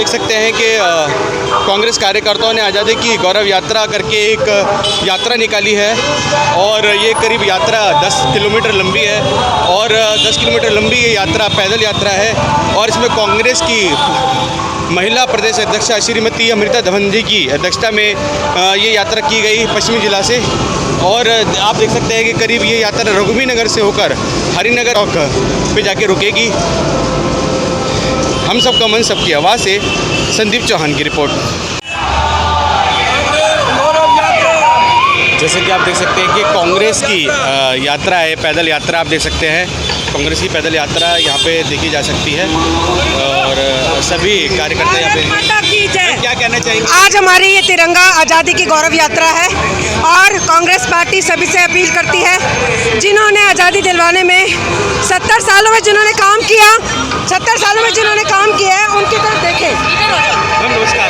देख सकते हैं कि कांग्रेस कार्यकर्ताओं ने आज़ादी की गौरव यात्रा करके एक यात्रा निकाली है और ये करीब यात्रा 10 किलोमीटर लंबी है और 10 किलोमीटर लंबी ये यात्रा पैदल यात्रा है और इसमें कांग्रेस की महिला प्रदेश अध्यक्षा श्रीमती अमृता धवन जी की अध्यक्षता में ये यात्रा की गई पश्चिमी जिला से। और आप देख सकते हैं कि करीब ये यात्रा रघुवीर नगर से होकर हरिनगर पे जाके रुकेगी। हम सबका मन सबकी आवाज़ से संदीप चौहान की रिपोर्ट। जैसे कि आप देख सकते हैं कि कांग्रेस की यात्रा है, पैदल यात्रा आप देख सकते हैं। कांग्रेस की पैदल यात्रा यहाँ पे देखी जा सकती है और सभी कार्यकर्ता यहाँ पे क्या कहना चाहेंगे? आज हमारी ये तिरंगा आज़ादी की गौरव यात्रा है और कांग्रेस पार्टी सभी से अपील करती है जिन्होंने आज़ादी दिलवाने में 70 सालों में जिन्होंने काम किया, 70 सालों में जिन्होंने काम किया है उनकी तरफ देखें। मैम नमस्कार।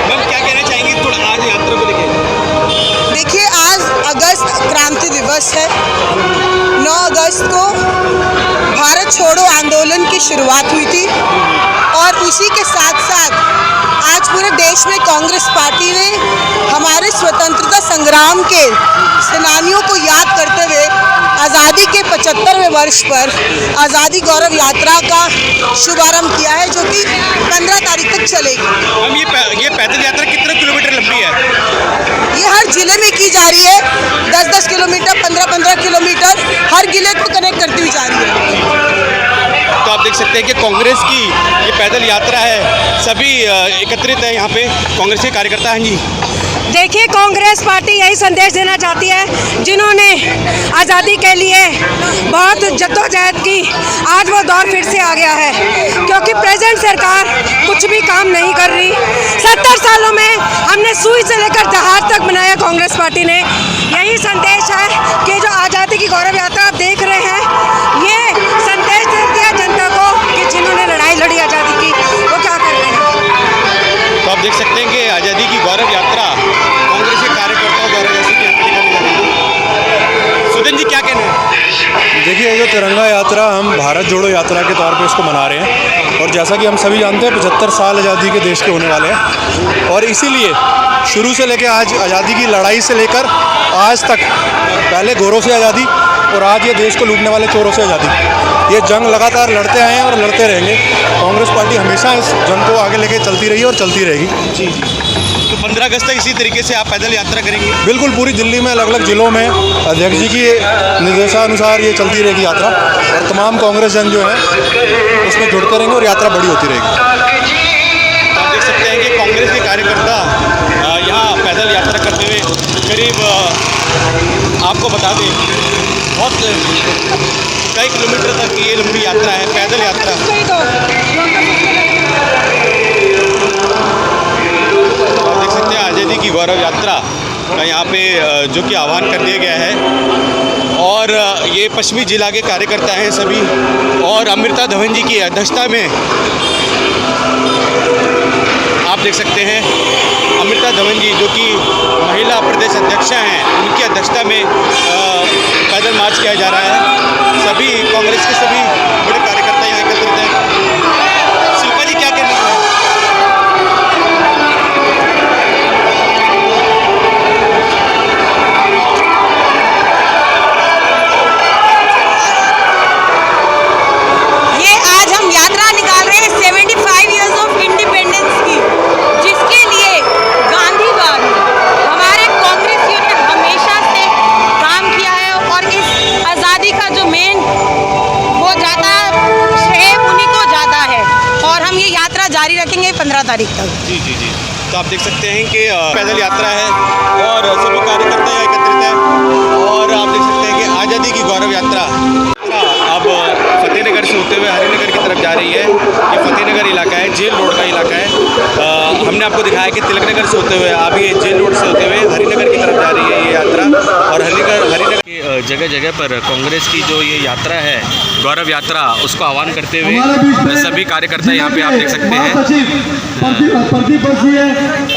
मैम क्या कहना चाहेंगे थोड़ा आज यात्रा को लेकर? देखिए, आज अगस्त क्रांति दिवस है। 9 अगस्त को भारत छोड़ो आंदोलन की शुरुआत हुई थी और उसी के साथ साथ आज पूरे देश में कांग्रेस पार्टी ने हमारे स्वतंत्रता संग्राम के सेनानियों को याद करते हुए आज़ादी के 75वें वर्ष पर आज़ादी गौरव यात्रा का शुभारंभ किया है, जो कि 15 तारीख तक चलेगी। हम ये पैदल यात्रा कितने किलोमीटर लंबी है? ये हर जिले में की जा रही है। 10-10 किलोमीटर, 15-15 किलोमीटर हर जिले को कनेक्ट करती हुई जा रही है। तो आप देख सकते हैं कि कांग्रेस की ये पैदल यात्रा है, सभी एकत्रित है यहाँ पे कांग्रेस के कार्यकर्ता हैं जी। देखिए, कांग्रेस पार्टी यही संदेश देना चाहती है जिन्होंने आज़ादी के लिए बहुत जद्दोजहद की, आज वो दौर फिर से आ गया है क्योंकि प्रेजेंट सरकार कुछ भी काम नहीं कर रही। 70 सालों में हमने सुई से लेकर जहाज तक बनाया कांग्रेस पार्टी ने। यही संदेश है कि जो आज़ादी की गौरव यात्रा आप देख रहे हैं, ये संदेश देती है जनता को कि जिन्होंने लड़ाई लड़ी आज़ादी की वो क्या कर रहे हैं। तो आप देख सकते हैं कि आज़ादी की गौरव यात्रा कांग्रेस के कार्यकर्ताओं द्वारा जैसे कि यहाँ पे निकाली जा रही है। सुदन जी क्या कहना है? देखिए, जो तिरंगा यात्रा हम भारत जोड़ो यात्रा के तौर पे इसको मना रहे हैं और जैसा कि हम सभी जानते हैं 75 साल आज़ादी के देश के होने वाले हैं और इसीलिए शुरू से लेकर आज आज़ादी की लड़ाई से लेकर आज तक, पहले गोरों से आज़ादी और आज ये देश को लूटने वाले चोरों से आज़ादी, ये जंग लगातार लड़ते आए हैं और लड़ते रहेंगे। कांग्रेस पार्टी हमेशा इस जंग को आगे लेके चलती रही और चलती रहेगी। जी। तो 15 अगस्त तक इसी तरीके से आप पैदल यात्रा करेंगे? बिल्कुल, पूरी दिल्ली में अलग अलग जिलों में अध्यक्ष जी की निर्देशानुसार ये चलती रहेगी यात्रा और तमाम कांग्रेस जन जो है उसमें जुड़ते रहेंगे और यात्रा बड़ी होती रहेगी। आप देख सकते हैं कि कांग्रेस के कार्यकर्ता यहाँ पैदल यात्रा करते हुए करीब आपको बता दें बहुत कई किलोमीटर तक की ये लंबी यात्रा है, पैदल यात्रा। आप देख सकते हैं आज़ादी की गौरव यात्रा का यहाँ पे जो कि आह्वान कर दिया गया है और ये पश्चिमी जिला के कार्यकर्ता हैं सभी और अमृता धवन जी की अध्यक्षता में आप देख सकते हैं अमृता धवन जी जो कि महिला प्रदेश अध्यक्षा हैं, उनकी अध्यक्षता में पैदल मार्च किया जा रहा है। सभी कांग्रेस के सभी बड़े कार्यकर्ता यहाँ एकत्रित हैं। शिल्पा जी क्या कहना है? ये आज हम यात्रा निकाल रहे हैं 75 इयर्स ऑफ इंडिपेंडेंस की, जिसके लिए गांधीवाद हमारे कांग्रेसियों ने हमेशा से काम किया है और इस आज़ादी का जो मेन वो जाता श्रेय उन्हीं को जाता है और हम ये यात्रा जारी रखेंगे 15 तारीख तक। जी जी जी। तो आप देख सकते हैं कि पैदल यात्रा है और सभी कार्यकर्ता यहाँ एकत्रित हैं और आप देख सकते हैं कि आज़ादी की गौरव यात्रा अब फतेहनगर से होते हुए हरिनगर की तरफ जा रही है। ये फतेहनगर इलाका है, जेल रोड का इलाका है। हमने आपको दिखाया कि तिलक नगर से होते हुए अब ये जेल रोड से होते हुए हरिनगर की तरफ जा रही है ये यात्रा और हरिनगर की जगह जगह पर कांग्रेस की जो ये यात्रा है गौरव यात्रा उसको आह्वान करते हुए सभी कार्यकर्ता यहाँ पे आप देख सकते हैं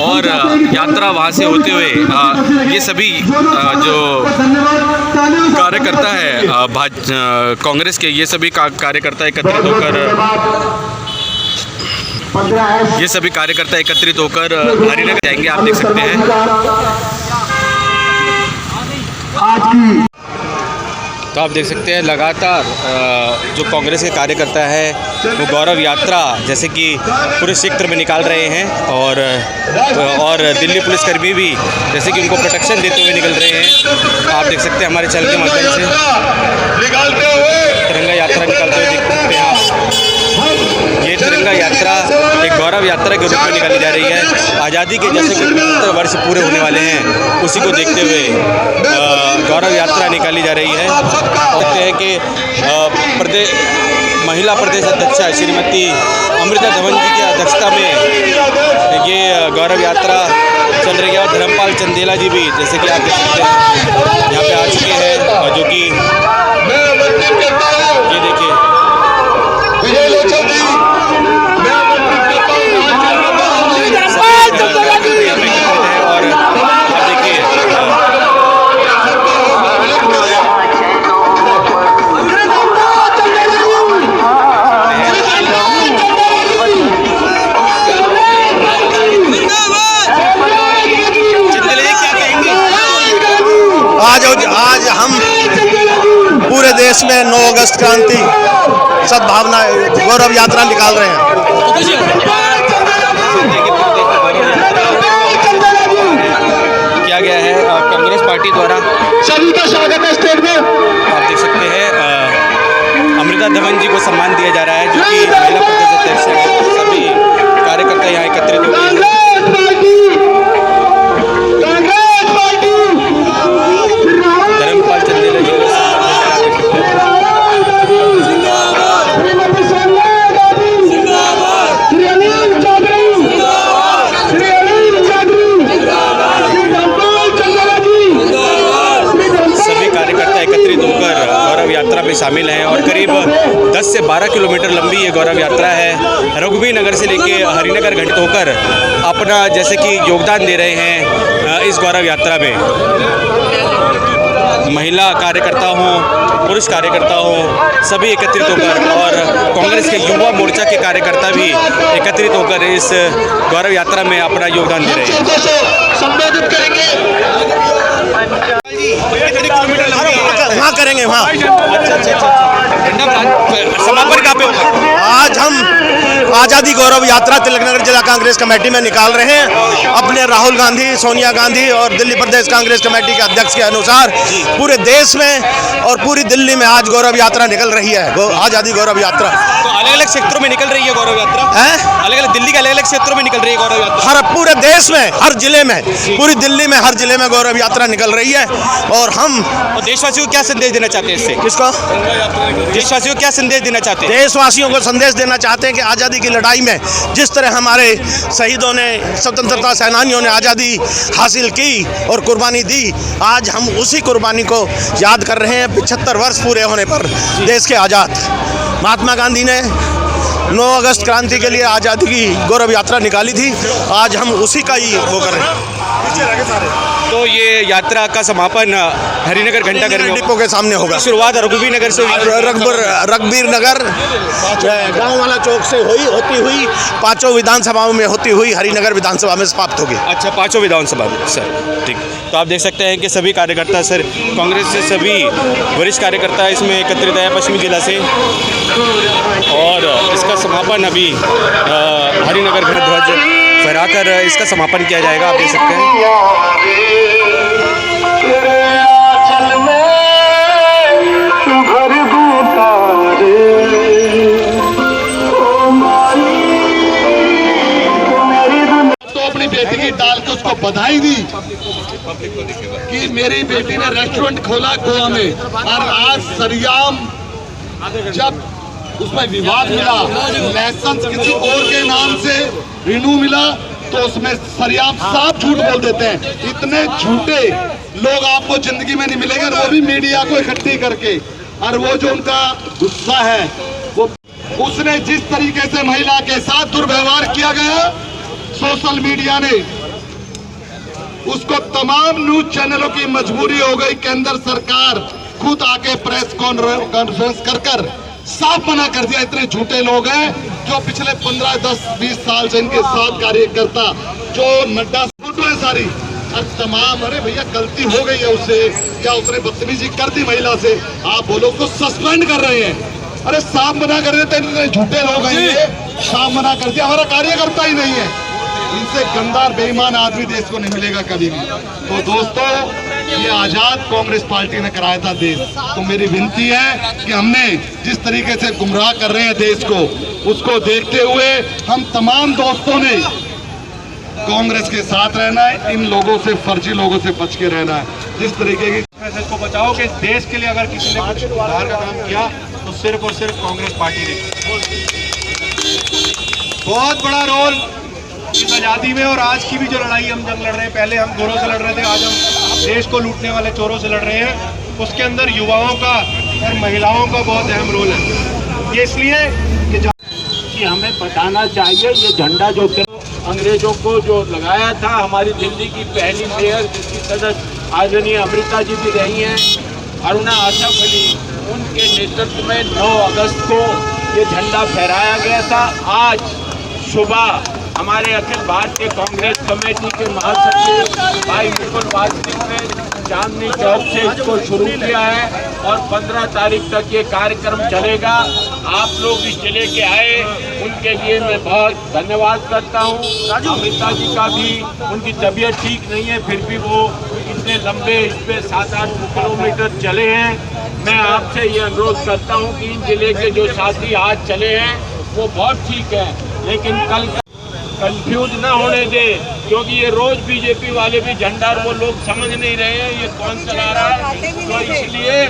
और यात्रा वहाँ से होते हुए ये सभी जो कार्यकर्ता है कांग्रेस के, ये सभी कार्यकर्ता एकत्रित होकर ये सभी कार्यकर्ता एकत्रित होकर हरिनगर जाएंगे, आप देख सकते हैं। तो आप देख सकते हैं लगातार जो कांग्रेस के कार्यकर्ता है वो गौरव यात्रा जैसे कि पूरे क्षेत्र में निकाल रहे हैं और दिल्ली पुलिसकर्मी भी जैसे कि उनको प्रोटेक्शन देते हुए निकल रहे हैं। आप देख सकते हैं हमारे चैनल के माध्यम से तिरंगा यात्रा निकालते हुए देख सकते हैं आप। ये तिरंगा यात्रा एक गौरव यात्रा के रूप में निकाली जा रही है। आज़ादी के जैसे कि 75 वर्ष पूरे होने वाले हैं, उसी को देखते हुए गौरव यात्रा निकाली जा रही है। कहते हैं कि महिला प्रदेश अध्यक्षा श्रीमती अमृता धवन जी की अध्यक्षता में ये गौरव यात्रा चल रही है और धर्मपाल चंदेला जी भी जैसे कि आप देख सकते हैं यहाँ पे आ चुके हैं, जो कि ये देखिए और आप देखिए आज हम पूरे देश में 9 अगस्त क्रांति सद्भावना गौरव यात्रा निकाल रहे हैं। किया गया है कांग्रेस पार्टी द्वारा। सभी का स्वागत है स्टेज में। आप देख सकते हैं अमृता धवन जी को सम्मान दिया जा रहा है, जो कि महिला प्रदेश अध्यक्ष है। सभी कार्यकर्ता यहाँ एकत्रित हो गए हैं। धर्मपाल चंदेला जी को यात्रा में शामिल हैं और करीब 10 से 12 किलोमीटर लंबी ये गौरव यात्रा है। रघुवीर नगर से लेके हरिनगर घटित होकर अपना जैसे कि योगदान दे रहे हैं इस गौरव यात्रा में। महिला कार्यकर्ता हों, पुरुष कार्यकर्ता हों, सभी एकत्रित होकर और कांग्रेस के युवा मोर्चा के कार्यकर्ता भी एकत्रित होकर इस गौरव यात्रा में अपना योगदान दे रहे हैं। संबोधित करेंगे वहाँ करेंगे वहाँ। समापन कहाँ पे होगा? आज हम आज़ादी गौरव यात्रा तिलकनगर जिला कांग्रेस कमेटी में निकाल रहे हैं। अपने राहुल गांधी, सोनिया गांधी और दिल्ली प्रदेश कांग्रेस कमेटी के अध्यक्ष के अनुसार पूरे देश में और पूरी दिल्ली में आज गौरव यात्रा निकल रही है, आज़ादी गौरव यात्रा। तो अलग अलग क्षेत्रों में निकल रही है गौरव यात्रा है, अलग अलग दिल्ली के अलग अलग क्षेत्रों में निकल रही है गौरव यात्रा। हर पूरे देश में हर जिले में, पूरी दिल्ली में हर जिले में गौरव यात्रा निकल रही है। और हम देशवासियों को क्या संदेश देना चाहते हैं इससे? किसको? देशवासियों को क्या संदेश देना चाहते हैं? देशवासियों को संदेश देना चाहते हैं कि आज़ादी की लड़ाई में जिस तरह हमारे शहीदों ने, स्वतंत्रता सेनानियों ने आज़ादी हासिल की और कुर्बानी दी, आज हम उसी कुर्बानी को याद कर रहे हैं। 75 वर्ष पूरे होने पर देश के आज़ाद महात्मा गांधी ने 9 अगस्त क्रांति के लिए आज़ादी की गौरव यात्रा निकाली थी। आज हम उसी का ही वो कर रहे हैं। तो ये यात्रा का समापन हरिनगर घंटाघर डिपो के सामने होगा। शुरुआत रघुवीर नगर से रघुवीर नगर गांव वाला चौक से होती हुई 5 विधानसभाओं में होती हुई हरिनगर विधानसभा में समाप्त होगी। अच्छा, 5 विधानसभा में सर, ठीक। तो आप देख सकते हैं कि सभी कार्यकर्ता सर कांग्रेस से सभी वरिष्ठ कार्यकर्ता इसमें एकत्रित है पश्चिमी जिला से, और इसका समापन अभी हरिनगर घंटा ध्वज फहराकर इसका समापन किया जाएगा। आप देख सकते हैं। तो अपनी बेटी की डाल के उसको बधाई दी कि मेरी बेटी ने रेस्टोरेंट खोला गोवा में, और आज सरियाम जब उसमें विवाद मिला, लाइसेंस किसी और के नाम से रिन्यू मिला, तो उसमें सरियाम साफ झूठ बोल देते हैं। इतने झूठे लोग आपको जिंदगी में नहीं मिलेंगे, और वो भी मीडिया को इकट्ठी करके। और वो जो उनका गुस्सा है, वो उसने जिस तरीके से महिला के साथ दुर्व्यवहार किया गया सोशल मीडिया ने, उसको तमाम न्यूज चैनलों की मजबूरी हो गई। केंद्र सरकार खुद आके प्रेस कॉन्फ्रेंस कर साफ मना कर दिया। इतने झूठे लोग हैं जो पिछले 15, 10, 20 साल से इनके साथ कार्यकर्ता जो नड्डा फोटो है सारी तमाम, अरे भैया गलती हो गई है उससे या उसने बदतमीजी कर दी महिला से, आप बोलो उसको सस्पेंड कर रहे हैं। अरे साफ मना कर देते, इतने झूठे लोग हैं ये, साफ मना कर दिया, हमारा कार्यकर्ता ही नहीं है। इनसे गंदा बेईमान आदमी देश को नहीं मिलेगा कभी भी। तो दोस्तों, ये आजाद कांग्रेस पार्टी ने कराया था देश, तो मेरी विनती है कि हमने जिस तरीके से गुमराह कर रहे हैं देश को, उसको देखते हुए हम तमाम दोस्तों ने कांग्रेस के साथ रहना है, इन लोगों से, फर्जी लोगों से बच के रहना है। जिस तरीके की मैसेज को बचाओ कि देश के लिए अगर किसी ने कुछ सुधार का काम किया तो सिर्फ और सिर्फ कांग्रेस पार्टी ने बहुत बड़ा रोल इस आज़ादी में। और आज की भी जो लड़ाई हम जंग लड़ रहे हैं, पहले हम गोरों से लड़ रहे थे, आज हम देश को लूटने वाले चोरों से लड़ रहे हैं। उसके अंदर युवाओं का और महिलाओं का बहुत अहम रोल है। ये इसलिए कि हमें बताना चाहिए ये झंडा जो अंग्रेजों को जो लगाया था, हमारी दिल्ली की पहली मेयर जिसकी सदस्य आदरणीय अमृता जी भी रही हैं, अरुणा आसफ अली, उनके नेतृत्व में 9 अगस्त को ये झंडा फहराया गया था। आज सुबह हमारे अखिल भारतीय कांग्रेस कमेटी के महासचिव भाई मुकुल वासनिक ने चांदनी चौक से इसको शुरू किया है और 15 तारीख तक ये कार्यक्रम चलेगा। आप लोग इस जिले के आए, उनके लिए मैं बहुत धन्यवाद करता हूँ। अमृता जी का भी, उनकी तबीयत ठीक नहीं है, फिर भी वो इतने लंबे इस पे 7-8 किलोमीटर चले हैं। मैं आपसे ये अनुरोध करता हूँ कि इन जिले के जो साथी आज चले हैं वो बहुत ठीक है, लेकिन कल कंफ्यूज ना होने दे, क्योंकि ये रोज बीजेपी वाले भी झंडा, वो लोग समझ नहीं रहे हैं ये कौन चला रहा है। तो इसलिए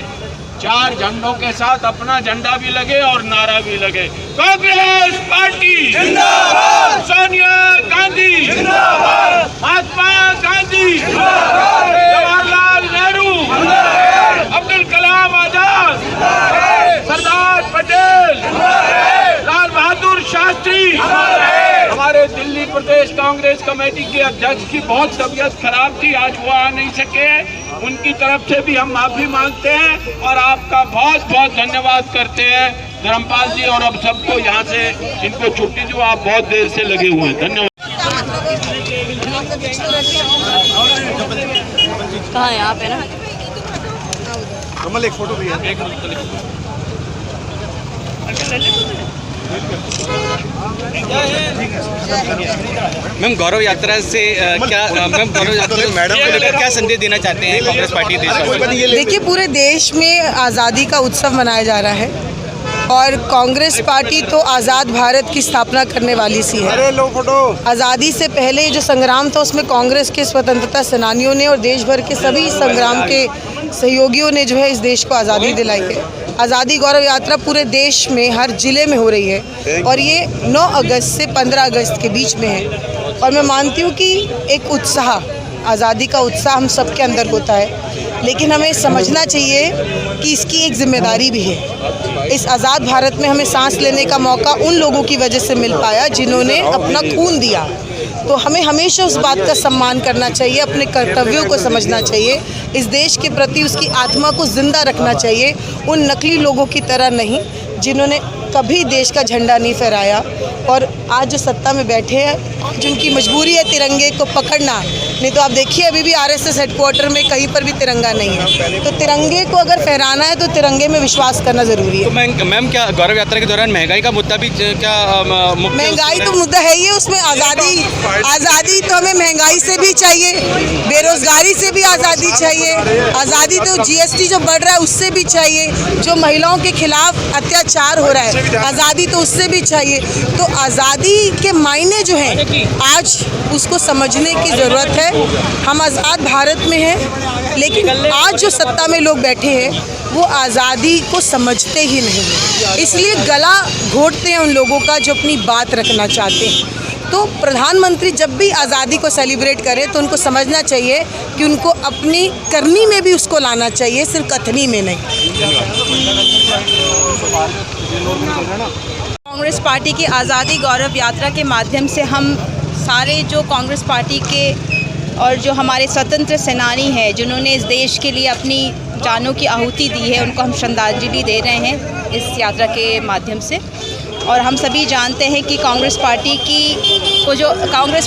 4 झंडों के साथ अपना झंडा भी लगे और नारा भी लगे। कांग्रेस पार्टी जिंदाबाद, सोनिया गांधी जिंदाबाद, महात्मा गांधी जिंदाबाद, जवाहरलाल नेहरू जिंदाबाद, अब्दुल कलाम आजाद जिंदाबाद, सरदार पटेल जिंदाबाद, लाल बहादुर शास्त्री जिंदाबाद। हमारे दिल्ली प्रदेश कांग्रेस कमेटी के अध्यक्ष की बहुत तबीयत खराब थी, आज वो आ नहीं सके, उनकी तरफ से भी हम माफी मांगते हैं और आपका बहुत बहुत धन्यवाद करते हैं धर्मपाल जी और अब सबको यहाँ से जिनको छुट्टी जो आप बहुत देर से लगे हुए हैं। धन्यवाद। कहाँ है आप, है ना? कमल एक फोटो भैया, मैम गौरव यात्रा से क्या संदेश देना चाहते हैं कांग्रेस पार्टी देश? देखिए, पूरे देश में आज़ादी का उत्सव मनाया जा रहा है और कांग्रेस पार्टी तो आज़ाद भारत की स्थापना करने वाली सी है। आज़ादी से पहले जो संग्राम था उसमें कांग्रेस के स्वतंत्रता सेनानियों ने और देश भर के सभी संग्राम के सहयोगियों ने जो है इस देश को आज़ादी दिलाई है। आज़ादी गौरव यात्रा पूरे देश में हर जिले में हो रही है और ये 9 अगस्त से 15 अगस्त के बीच में है। और मैं मानती हूँ कि एक उत्साह, आज़ादी का उत्साह हम सबके अंदर होता है, लेकिन हमें समझना चाहिए कि इसकी एक जिम्मेदारी भी है। इस आज़ाद भारत में हमें सांस लेने का मौका उन लोगों की वजह से मिल पाया जिन्होंने अपना खून दिया। तो हमें हमेशा उस बात का सम्मान करना चाहिए, अपने कर्तव्यों को समझना चाहिए, इस देश के प्रति उसकी आत्मा को जिंदा रखना चाहिए, उन नकली लोगों की तरह नहीं जिन्होंने कभी देश का झंडा नहीं फहराया और आज जो सत्ता में बैठे हैं, आज उनकी मजबूरी है तिरंगे को पकड़ना। नहीं तो आप देखिए अभी भी आरएसएस हेडक्वार्टर में कहीं पर भी तिरंगा नहीं है। तो तिरंगे को अगर फहराना है तो तिरंगे में विश्वास करना ज़रूरी है। तो मैम क्या गौरव यात्रा के दौरान महंगाई का मुद्दा भी क्या महंगाई तो मुद्दा है ही, उसमें आज़ादी तो हमें महंगाई से भी चाहिए, बेरोजगारी से भी आज़ादी चाहिए, आज़ादी तो जीएसटी जो बढ़ रहा है उससे भी चाहिए, जो महिलाओं के खिलाफ अत्याचार हो रहा है आज़ादी तो उससे भी चाहिए। तो आज़ादी के मायने जो हैं आज उसको समझने की ज़रूरत है। हम आज़ाद भारत में हैं, लेकिन आज जो सत्ता में लोग बैठे हैं वो आज़ादी को समझते ही नहीं, इसलिए गला घोटते हैं उन लोगों का जो अपनी बात रखना चाहते हैं। तो प्रधानमंत्री जब भी आज़ादी को सेलिब्रेट करें तो उनको समझना चाहिए कि उनको अपनी करनी में भी उसको लाना चाहिए, सिर्फ कथनी में नहीं। कांग्रेस पार्टी की आज़ादी गौरव यात्रा के माध्यम से हम सारे जो कांग्रेस पार्टी के और जो हमारे स्वतंत्र सेनानी हैं जिन्होंने इस देश के लिए अपनी जानों की आहुति दी है, उनको हम श्रद्धांजलि दे रहे हैं। इस यात्रा के माध्यम से। और हम सभी जानते हैं कि कांग्रेस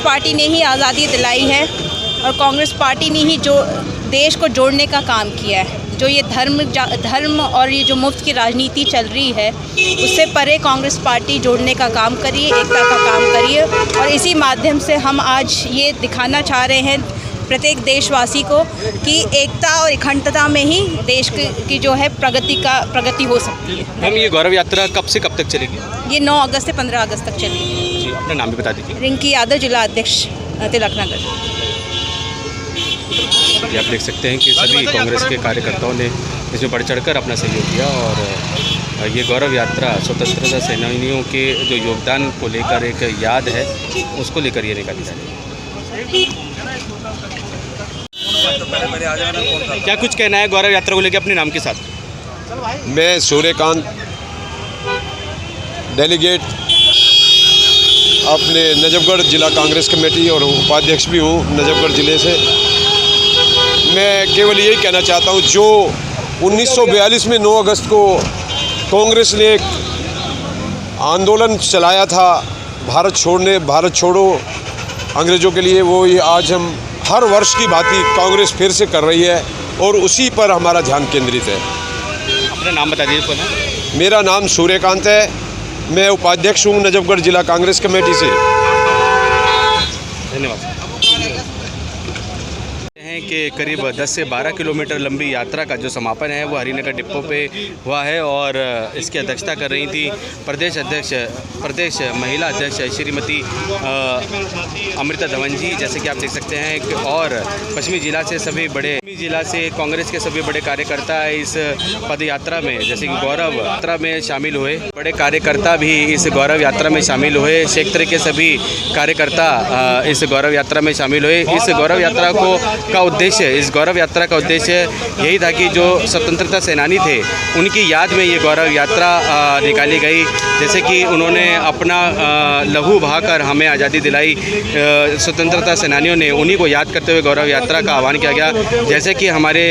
पार्टी ने ही आज़ादी दिलाई है और कांग्रेस पार्टी ने ही जो देश को जोड़ने का काम किया है। जो ये धर्म और ये जो मुफ्त की राजनीति चल रही है उससे परे कांग्रेस पार्टी जोड़ने का काम करिए, एकता का काम करिए। और इसी माध्यम से हम आज ये दिखाना चाह रहे हैं प्रत्येक देशवासी को कि एकता और अखंडता में ही देश की जो है प्रगति हो सकती है। मैम, ये गौरव यात्रा कब से कब तक चलेगी? ये 9 अगस्त से 15 अगस्त तक चलेगी। जी, अपना नाम भी बता दीजिए। रिंकी यादव, जिला अध्यक्ष, तिलकनगर। ये आप देख सकते हैं कि सभी कांग्रेस के कार्यकर्ताओं ने इसमें बढ़ चढ़कर अपना सहयोग दिया और ये गौरव यात्रा स्वतंत्रता सेनानियों के जो योगदान को लेकर एक याद है, उसको लेकर ये निकाली जा रही है। क्या कुछ कहना है गौरव यात्रा को लेकर अपने नाम के साथ? मैं सूर्यकांत, डेलीगेट अपने नजफगढ़ जिला कांग्रेस कमेटी और उपाध्यक्ष भी हूँ नजफगढ़ ज़िले से। मैं केवल यही कहना चाहता हूँ, जो 1942 में 9 अगस्त को कांग्रेस ने एक आंदोलन चलाया था भारत छोड़ो अंग्रेज़ों के लिए, वो ये आज हम हर वर्ष की भांति कांग्रेस फिर से कर रही है और उसी पर हमारा ध्यान केंद्रित है। अपना नाम बता दीजिए पुनः। मेरा नाम सूर्यकांत है, मैं उपाध्यक्ष हूँ नजफगढ़ जिला कांग्रेस कमेटी से। धन्यवाद। हैं कि करीब 10 से 12 किलोमीटर लंबी यात्रा का जो समापन है वो हरिनगर डिपो पे हुआ है और इसकी अध्यक्षता कर रही थी प्रदेश महिला अध्यक्ष श्रीमती अमृता धवन जी। जैसे कि आप देख सकते हैं कि और पश्चिमी जिला से कांग्रेस के सभी बड़े कार्यकर्ता इस पद यात्रा में, जैसे कि गौरव यात्रा में शामिल हुए। बड़े कार्यकर्ता भी इस गौरव यात्रा में शामिल हुए। क्षेत्र के सभी कार्यकर्ता इस गौरव यात्रा में शामिल हुए। इस गौरव यात्रा इस गौरव यात्रा का उद्देश्य यही था कि जो स्वतंत्रता सेनानी थे उनकी याद में ये गौरव यात्रा निकाली गई। जैसे कि उन्होंने अपना लहू बहाकर हमें आज़ादी दिलाई, स्वतंत्रता सेनानियों ने, उन्हीं को याद करते हुए गौरव यात्रा का आह्वान किया गया। जैसे कि हमारे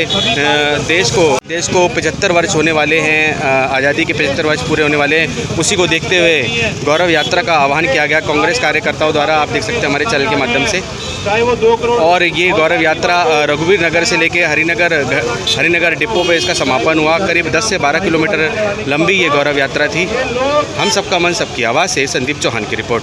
देश को 75 वर्ष होने वाले हैं, आज़ादी के 75 वर्ष पूरे होने वाले हैं, उसी को देखते हुए गौरव यात्रा का आह्वान किया गया कांग्रेस कार्यकर्ताओं द्वारा। आप देख सकते हैं हमारे चैनल के माध्यम से। और ये गौरव यात्रा रघुवीर नगर से लेके हरिनगर डिपो पे इसका समापन हुआ। करीब 10 से 12 किलोमीटर लंबी ये गौरव यात्रा थी। हम सबका मन सबकी आवाज़ से संदीप चौहान की रिपोर्ट।